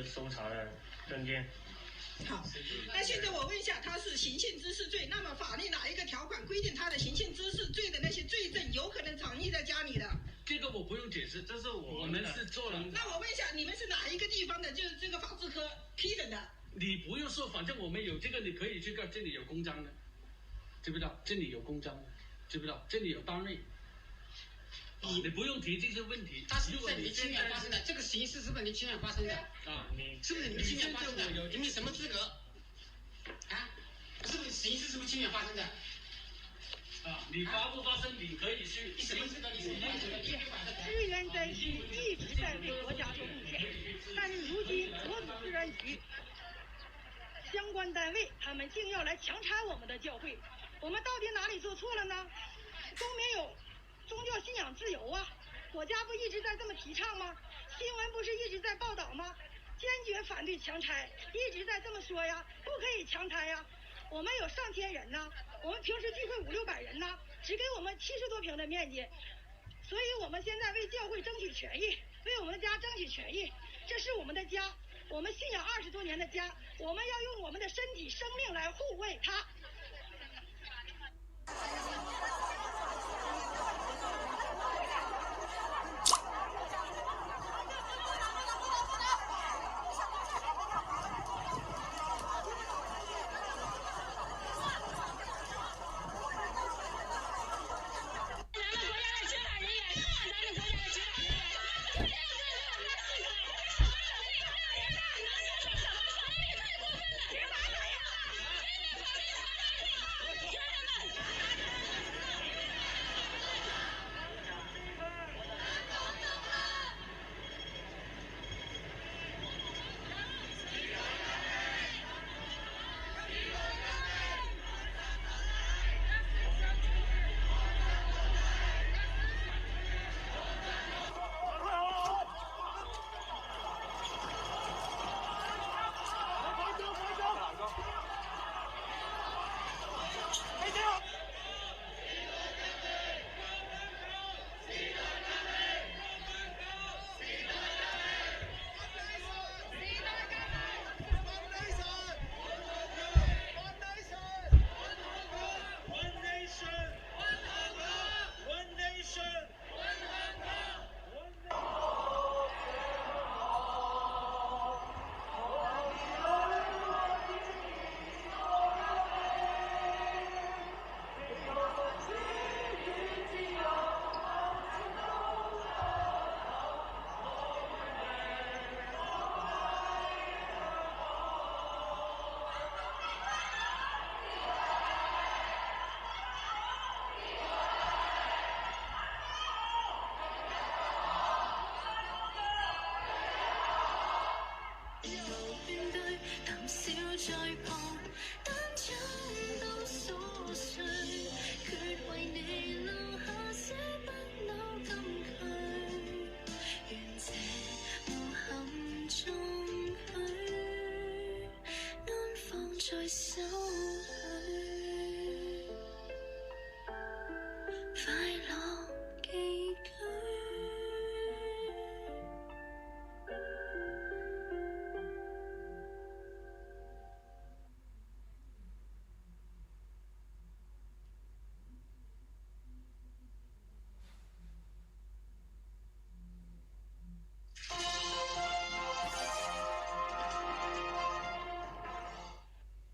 搜查的证件。好，那现在我问一下，他是行宪滋事罪，那么法律哪一个条款规定他的行宪滋事罪的那些罪证有可能藏匿在家里的？这个我不用解释，这是我们是做人。那我问一下，你们是哪一个地方的？就是这个法制科批准的？你不用说，反正我们有这个，你可以去看，这里有公章的，知不知道？这里有公章的，知不知道？这里有单位。你不用提这些问题。它是在你亲眼发生的，这个形式是不是你亲眼发生的？啊，是不是你亲眼发生的？你什么资格？啊，是不是形式是不是亲眼发生的？啊，你发不发生，你可以去。你什么资格？你什么资格？支援灾区一直在为国家做贡献，但是如今国土自然局相关单位他们竟要来强拆我们的教会，我们到底哪里做错了呢？公民有宗教信仰自由啊，国家不一直在这么提倡吗？新闻不是一直在报道吗？坚决反对强拆，一直在这么说呀，不可以强拆呀。我们有上千人呢，我们平时聚会500-600人呢，只给我们70多平的面积，所以我们现在为教会争取权益，为我们的家争取权益，这是我们的家，我们信仰20多年的家，我们要用我们的身体生命来护卫它。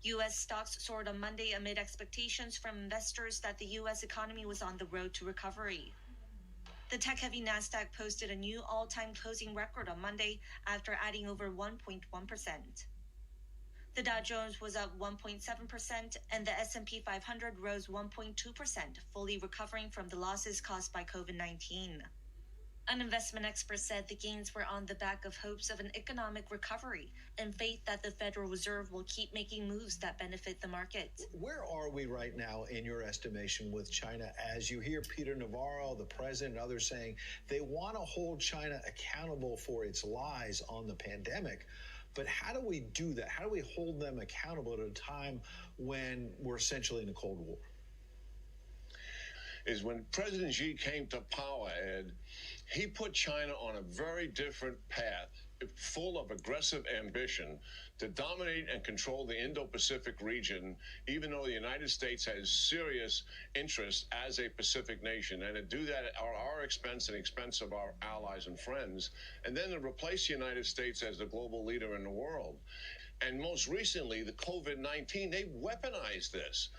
U.S. stocks soared on Monday amid expectations from investors that the U.S. economy was on the road to recovery. The tech-heavy Nasdaq posted a new all-time closing record on Monday after adding over 1.1%. The Dow Jones was up 1.7% and the S&P 500 rose 1.2%, fully recovering from the losses caused by COVID-19. An investment expert said the gains were on the back of hopes of an economic recovery and faith that the Federal Reserve will keep making moves that benefit the market. Where are we right now in your estimation with China as you hear Peter Navarro, the president, and others saying they want to hold China accountable for its lies on the pandemic? But how do we do that? How do we hold them accountable at a time when we're essentially in a Cold War? Is when President Xi came to power, Ed, he put China on a very different path. full of aggressive ambition to dominate and control the Indo-Pacific region, even though the United States has serious interest as a Pacific nation, and to do that at our expense and expense of our allies and friends, and then to replace the United States as the global leader in the world. And most recently, the COVID-19, they weaponized this.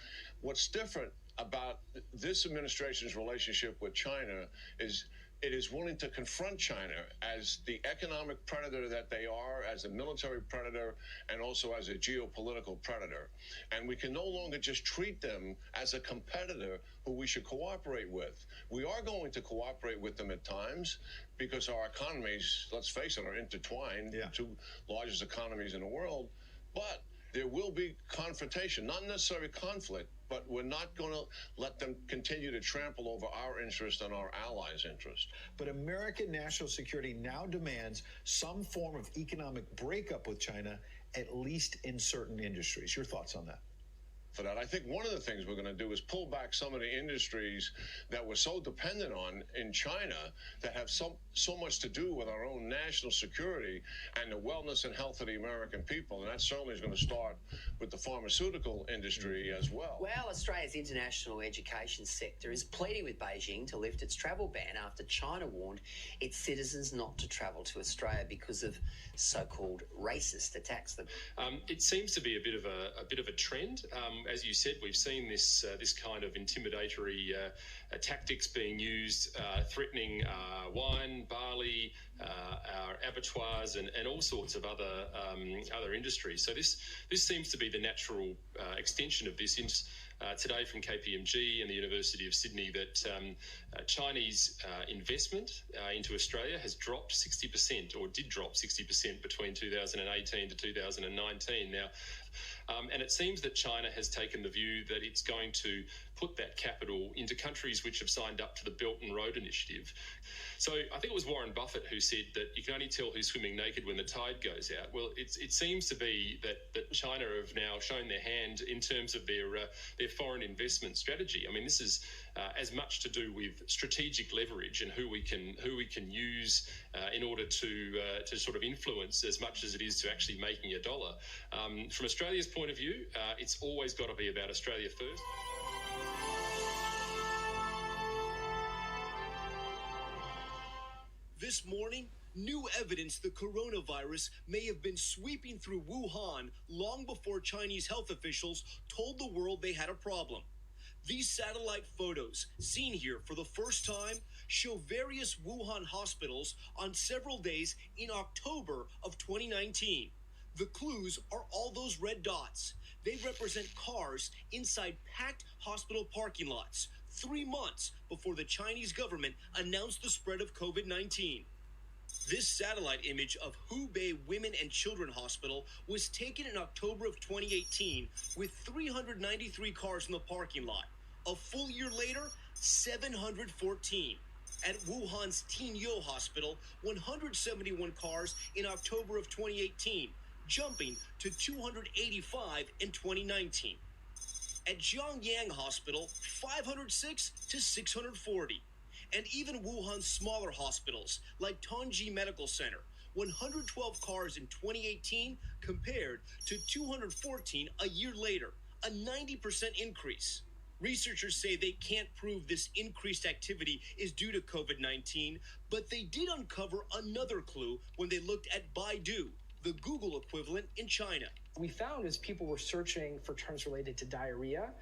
What's different about this administration's relationship with China is it is willing to confront China as the economic predator that they are, as a military predator, and also as a geopolitical predator. And we can no longer just treat them as a competitor who we should cooperate with. We are going to cooperate with them at times because our economies, let's face it, are intertwined, the two largest economies in the world. But there will be confrontation, not necessarily conflict, but we're not going to let them continue to trample over our interest and our allies' interest. But American national security now demands some form of economic breakup with China, at least in certain industries. Your thoughts on that? For that, I think one of the things we're going to do is pull back some of the industries that we're so dependent on in China that have so much to do with our own national security and the wellness and health of the American people. And that certainly is going to start with the pharmaceutical industry as well. Well, Australia's international education sector is pleading with Beijing to lift its travel ban after China warned its citizens not to travel to Australia because of so-called racist attacks. It seems to be a bit of a trend. As you said, we've seen this kind of intimidatory tactics being used, threatening wine, barley, our abattoirs, and all sorts of other industries. So this seems to be the natural extension of this. Today from KPMG and the University of Sydney that Chinese investment into Australia has dropped 60%, or did drop 60% between 2018 to 2019. Now, and it seems that China has taken the view that it's going to put that capital into countries which have signed up to the Belt and Road Initiative. So I think it was Warren Buffett who said that you can only tell who's swimming naked when the tide goes out. Well, it seems to be that China have now shown their hand in terms of their foreign investment strategy. I mean, this is as much to do with strategic leverage and who we can use in order to sort of influence as much as it is to actually making a dollar. From Australia's point of view, it's always got to be about Australia first. This morning, new evidence the coronavirus may have been sweeping through Wuhan long before Chinese health officials told the world they had a problem. These satellite photos, seen here for the first time, show various Wuhan hospitals on several days in October of 2019. The clues are all those red dots. They represent cars inside packed hospital parking lots 3 months before the Chinese government announced the spread of COVID-19. This satellite image of Hubei Women and Children Hospital was taken in October of 2018 with 393 cars in the parking lot. A full year later, 714. At Wuhan's Tianyou Hospital, 171 cars in October of 2018, jumping to 285 in 2019. At Zhongyang Hospital, 506 to 640. And even Wuhan's smaller hospitals, like Tongji Medical Center, 112 cars in 2018 compared to 214 a year later, a 90% increase. Researchers say they can't prove this increased activity is due to COVID-19, but they did uncover another clue when they looked at Baidu, the Google equivalent in China. We found as people were searching for terms related to diarrhea,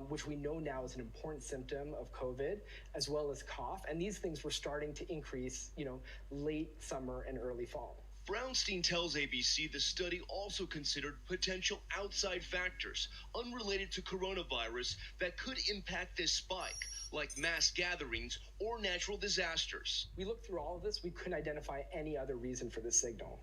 which we know now is an important symptom of COVID, as well as cough. And these things were starting to increase, late summer and early fall. Brownstein tells ABC the study also considered potential outside factors unrelated to coronavirus that could impact this spike, like mass gatherings or natural disasters. We looked through all of this. We couldn't identify any other reason for this signal.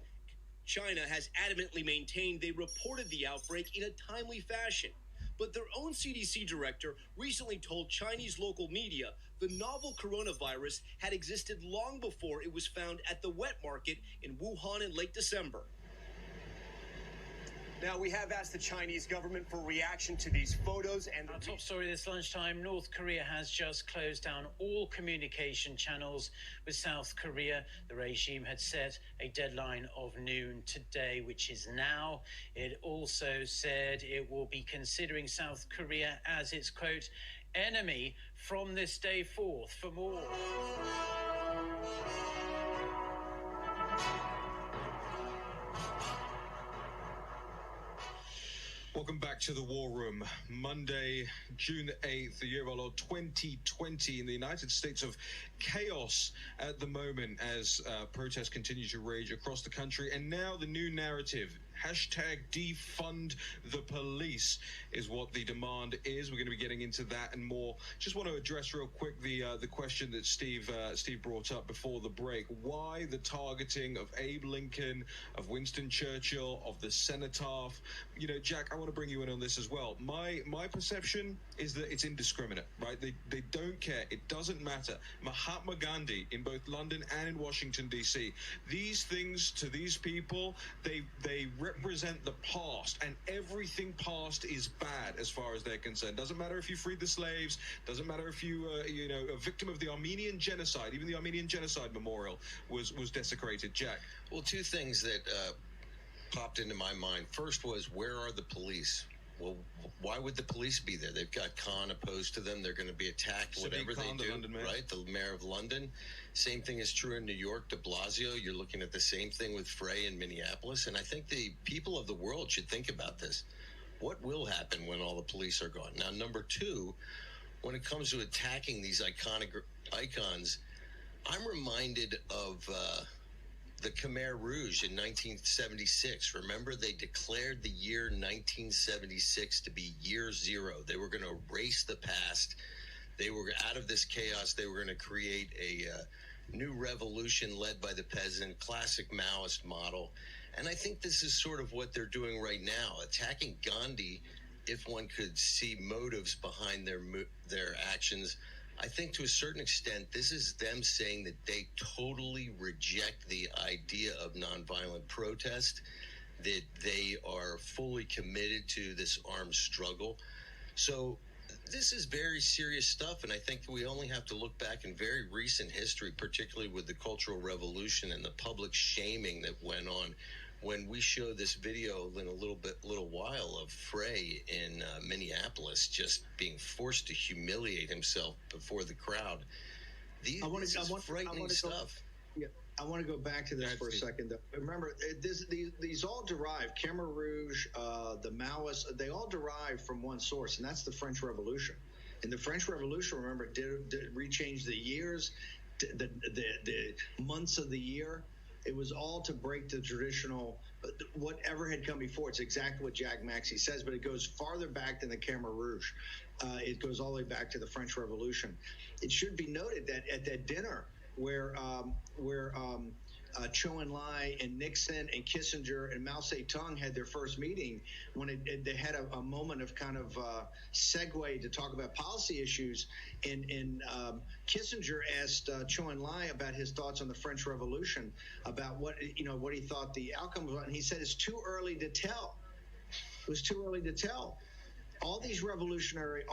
China has adamantly maintained they reported the outbreak in a timely fashion, but their own CDC director recently told Chinese local media the novel coronavirus had existed long before it was found at the wet market in Wuhan in late December. Now, we have asked the Chinese government for reaction to these photos. And our top story this lunchtime, North Korea has just closed down all communication channels with South Korea. The regime had set a deadline of noon today, which is now. It also said it will be considering South Korea as its, quote, enemy from this day forth. For more. Welcome back to the War Room. Monday, June 8th, the year of our Lord 2020, in the United States of chaos at the moment as protests continue to rage across the country. And now the new narrative, hashtag defund the police, is what the demand is. We're going to be getting into that and more. Just want to address real quick the question that Steve brought up before the break. Why the targeting of Abe Lincoln, of Winston Churchill, of the cenotaph? You know, Jack, I want to bring you in on this as well. My perception is that it's indiscriminate, right? They don't care. It doesn't matter. Mahatma Gandhi in both London and in Washington, D.C. These things to these people, they represent the past, and everything past is bad as far as they're concerned. Doesn't matter if you freed the slaves, doesn't matter if you a victim of the Armenian genocide. Even the Armenian genocide memorial was desecrated. Jack? Well, two things that popped into my mind. First was, where are the police? Well, why would the police be there? They've got Khan opposed to them. They're going to be attacked, whatever they do, right? The mayor of London. Same thing is true in New York, de Blasio. You're looking at the same thing with Frey in Minneapolis. And I think the people of the world should think about this. What will happen when all the police are gone? Now, number two, when it comes to attacking these iconic icons, I'm reminded of the Khmer Rouge in 1976. Remember, they declared the year 1976 to be year zero. They were going to erase the past. They were out of this chaos. They were going to create a new revolution led by the peasant, classic Maoist model. And I think this is sort of what they're doing right now, attacking Gandhi. If one could see motives behind their actions, I think to a certain extent, this is them saying that they totally reject the idea of nonviolent protest, that they are fully committed to this armed struggle. So this is very serious stuff, and I think we only have to look back in very recent history, particularly with the Cultural Revolution and the public shaming that went on. When we show this video in a little while of Frey in Minneapolis just being forced to humiliate himself before the crowd, this is frightening stuff. I want to go back to this for a second, though. Remember, these all derive, Khmer Rouge, the Maoists, they all derive from one source, and that's the French Revolution. And the French Revolution, remember, did rechange the years, the months of the year. It was all to break the traditional, whatever had come before. It's exactly what Jack Maxey says, but it goes farther back than the Khmer Rouge. It goes all the way back to the French Revolution. It should be noted that at that dinner where Chou En-lai and Nixon and Kissinger and Mao Zedong had their first meeting, when they had a moment of kind of segue to talk about policy issues, and Kissinger asked Chou En-lai about his thoughts on the French Revolution, about what he thought the outcome was, and he said it's too early to tell. It was too early to tell. All these revolutionary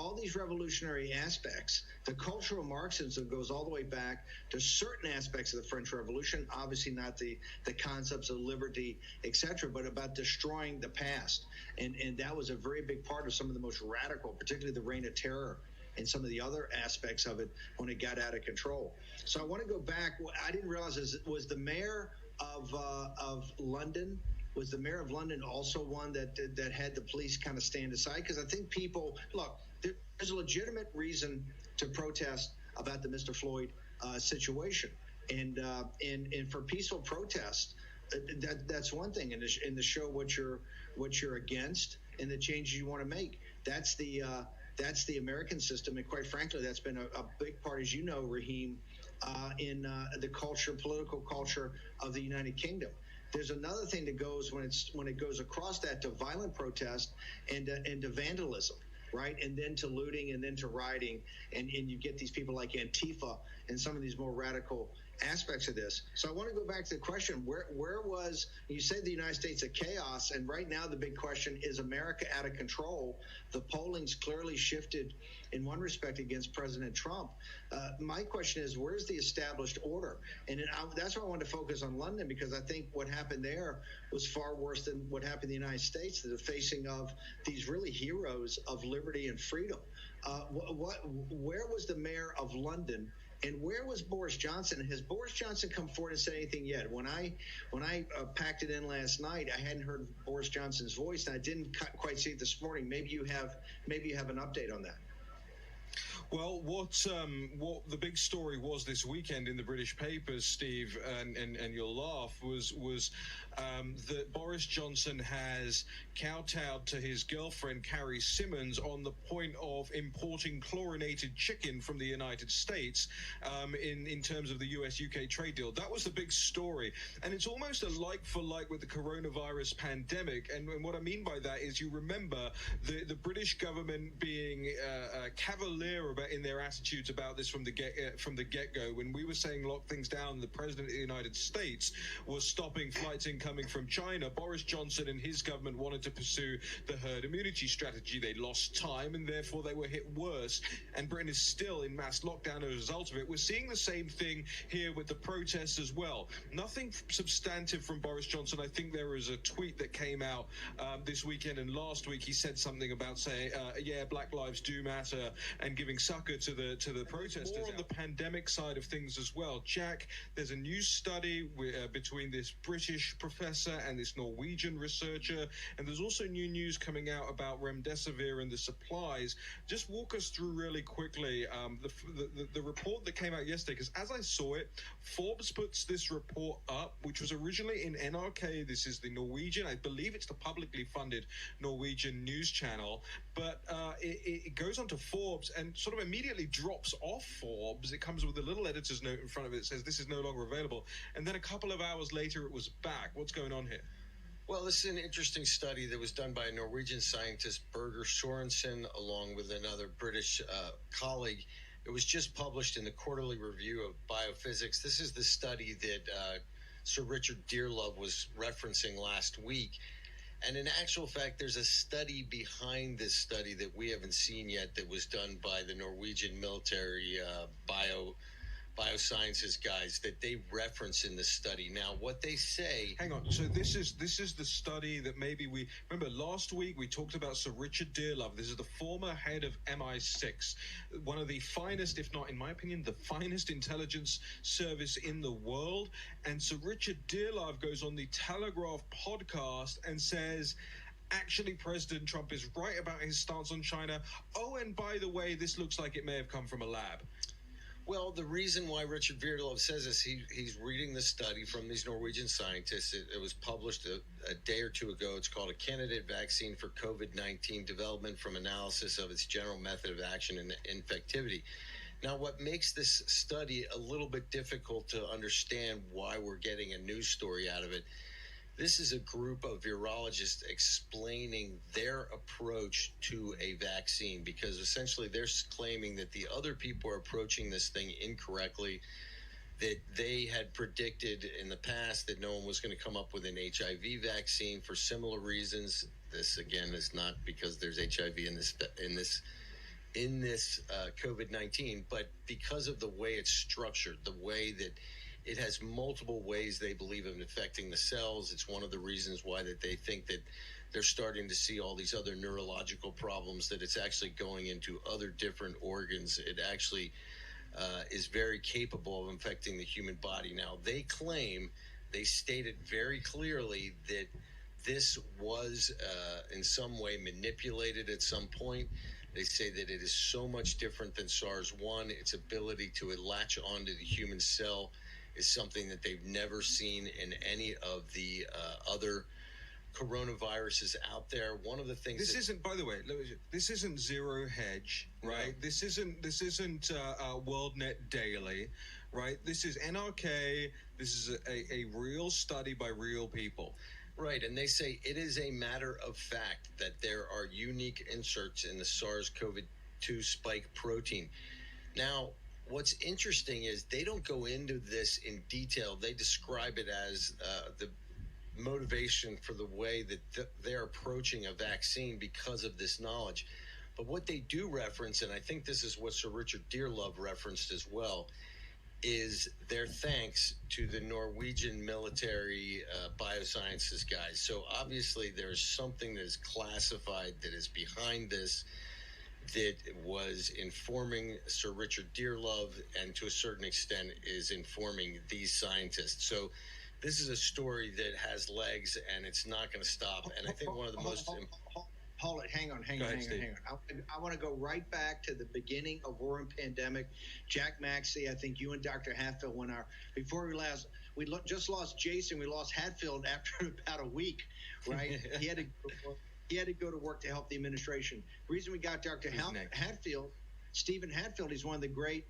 aspects, the cultural Marxism goes all the way back to certain aspects of the French Revolution, obviously not the concepts of liberty, etc., but about destroying the past. And that was a very big part of some of the most radical, particularly the Reign of Terror and some of the other aspects of it when it got out of control. So I want to go back. What I didn't realize was the mayor of London. Was the mayor of London also one that had the police kind of stand aside? Because I think people, look, there's a legitimate reason to protest about the Mr. Floyd situation, and for peaceful protest, that's one thing, and to show what you're against and the changes you want to make. That's the American system, and quite frankly, that's been a big part, as you know, Raheem, in the political culture of the United Kingdom. There's another thing that goes when it goes across that to violent protest and to vandalism, right? And then to looting and then to rioting. And you get these people like Antifa and some of these more radical aspects of this. So I want to go back to the question, where was, you say the United States of chaos, and right now the big question is America out of control? The polling's clearly shifted in one respect against President Trump. My question is, where's the established order? And that's why I wanted to focus on London, because I think what happened there was far worse than what happened in the United States, the facing of these really heroes of liberty and freedom. Where was the mayor of London, and where was Boris Johnson? Has Boris Johnson come forward and said anything yet? When I packed it in last night, I hadn't heard Boris Johnson's voice, and I didn't quite see it this morning. Maybe you have an update on that. Well, what the big story was this weekend in the British papers, Steve, and you'll laugh, was that Boris Johnson has kowtowed to his girlfriend, Carrie Simmons, on the point of importing chlorinated chicken from the United States in terms of the US-UK trade deal. That was the big story. And it's almost a like-for-like with the coronavirus pandemic. And what I mean by that is, you remember the British government being cavalier in their attitudes about this from the get-go. When we were saying lock things down, the president of the United States was stopping flights incoming from China. Boris Johnson and his government wanted to pursue the herd immunity strategy. They lost time, and therefore they were hit worse. And Britain is still in mass lockdown as a result of it. We're seeing the same thing here with the protests as well. Nothing substantive from Boris Johnson. I think there was a tweet that came out this weekend, and last week he said something about saying, yeah, Black Lives do matter, and giving succor to the protesters. More on the pandemic side of things as well, Jack, there's a new study between this British professor and this Norwegian researcher, and there's also new news coming out about remdesivir and the supplies. Just walk us through really quickly the report that came out yesterday, because as I saw it, Forbes puts this report up, which was originally in NRK. This is the Norwegian, I believe it's the publicly funded Norwegian news channel, but it goes on to Forbes and sort of immediately drops off Forbes. It comes with a little editor's note in front of it that says this is no longer available, and then a couple of hours later it was back. What's going on here? Well, this is an interesting study that was done by a Norwegian scientist, Birger Sorensen, along with another British colleague. It was just published in the Quarterly Review of Biophysics. This is the study that Sir Richard Dearlove was referencing last week. And in actual fact, there's a study behind this study that we haven't seen yet that was done by the Norwegian military biosciences guys that they reference in the study. Now, what they say... Hang on. So this is the study that maybe we... Remember, last week we talked about Sir Richard Dearlove. This is the former head of MI6, one of the finest, if not, in my opinion, the finest intelligence service in the world. And Sir Richard Dearlove goes on the Telegraph podcast and says... Actually, President Trump is right about his stance on China. Oh, and by the way, this looks like it may have come from a lab. Well, the reason why Richard Dearlove says this, he's reading the study from these Norwegian scientists. It was published a day or two ago. It's called A Candidate Vaccine for COVID-19 Development from Analysis of Its General Method of Action and Infectivity. Now, what makes this study a little bit difficult to understand why we're getting a news story out of it, this is a group of virologists explaining their approach to a vaccine, because essentially they're claiming that the other people are approaching this thing incorrectly, that they had predicted in the past that no one was going to come up with an HIV vaccine for similar reasons. This, again, is not because there's HIV in this COVID-19, but because of the way it's structured, the way that it has multiple ways they believe of affecting the cells. It's one of the reasons why that they think that they're starting to see all these other neurological problems, that it's actually going into other different organs. It actually is very capable of infecting the human body. Now, they claim, they stated very clearly that this was in some way manipulated at some point. They say that it is so much different than SARS-1. Its ability to latch onto the human cell is something that they've never seen in any of the other coronaviruses out there. One of the things this isn't, by the way, this isn't Zero Hedge, right? No. This isn't WorldNet Daily, right? This is NRK. This is a real study by real people. Right, and they say it is a matter of fact that there are unique inserts in the SARS-CoV-2 spike protein. Now, what's interesting is they don't go into this in detail. They describe it as the motivation for the way that they're approaching a vaccine because of this knowledge. But what they do reference, and I think this is what Sir Richard Dearlove referenced as well, is their thanks to the Norwegian military biosciences guys. So obviously there's something that is classified that is behind this, that was informing Sir Richard Dearlove, and to a certain extent is informing these scientists. So this is a story that has legs, and it's not going to stop. And I think one of the most... Hold it. Hang on. I want to go right back to the beginning of War and Pandemic. Jack Maxey, I think you and Dr. Hatfield went out. Before we just lost Jason. We lost Hatfield after about a week, right? He had to go to work to help the administration. The reason we got Dr. Hatfield, Stephen Hatfield, he's one of the great,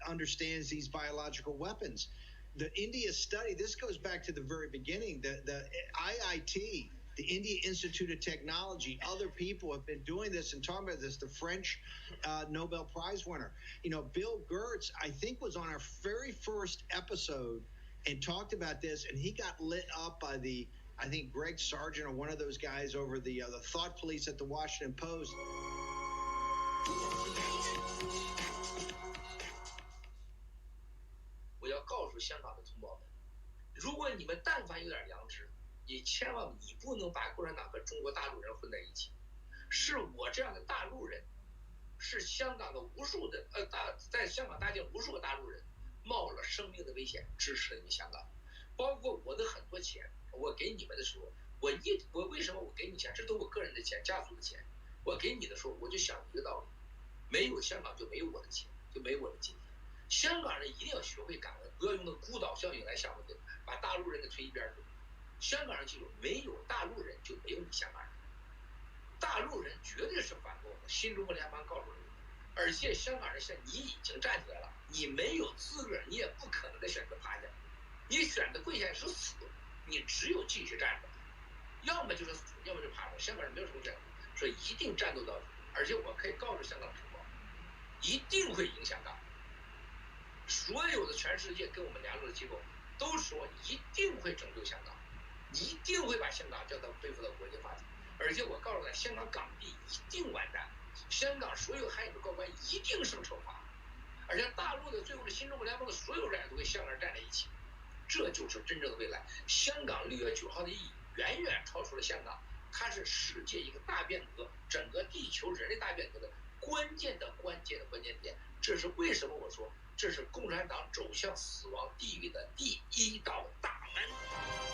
understands these biological weapons. The India study, this goes back to the very beginning. The IIT, the India Institute of Technology, other people have been doing this and talking about this. The French Nobel Prize winner, Bill Gertz, I think, was on our very first episode and talked about this, and he got lit up by I think Greg Sargent or one of those guys over the thought police at the Washington Post. 我要告诉香港的同胞们，如果你们但凡有点良知，你千万不能把共产党和中国大陆人混在一起。是我这样的大陆人，是香港的无数的在香港搭建无数个大陆人，冒了生命的危险支持了你们香港，包括我的很多钱，我给你们的时候，我为什么我给你钱？这都是我个人的钱，家族的钱。我给你的时候，我就想一个道理：没有香港就没有我的钱，就没有我的今天。香港人一定要学会感恩，不要用那孤岛效应来想问题，把大陆人给推一边去。香港人记住，没有大陆人就没有你香港人。大陆人绝对是反共的，新中国联邦告诉你，而且香港人像你已经站起来了，你没有资格，你也不可能再选择趴下，你选择跪下是死，你只有继续站着，要么就是死，要么就趴着。香港人没有什么选择，所以一定战斗到底。而且我可以告诉香港同胞，一定会赢香港。所有的全世界跟我们联络的机构都说一定会拯救香港，一定会把香港叫到恢复到国际法庭。而且我告诉他，香港港币一定完蛋，香港所有汉语的高官一定受惩罚，而且大陆的最后的新中国联邦的所有人都跟香港人站在一起，这就是真正的未来。香港6月9号的意义远远超出了香港，它是世界一个大变革，整个地球人类大变革的关键点。这是为什么我说这是共产党走向死亡地狱的第一道大门。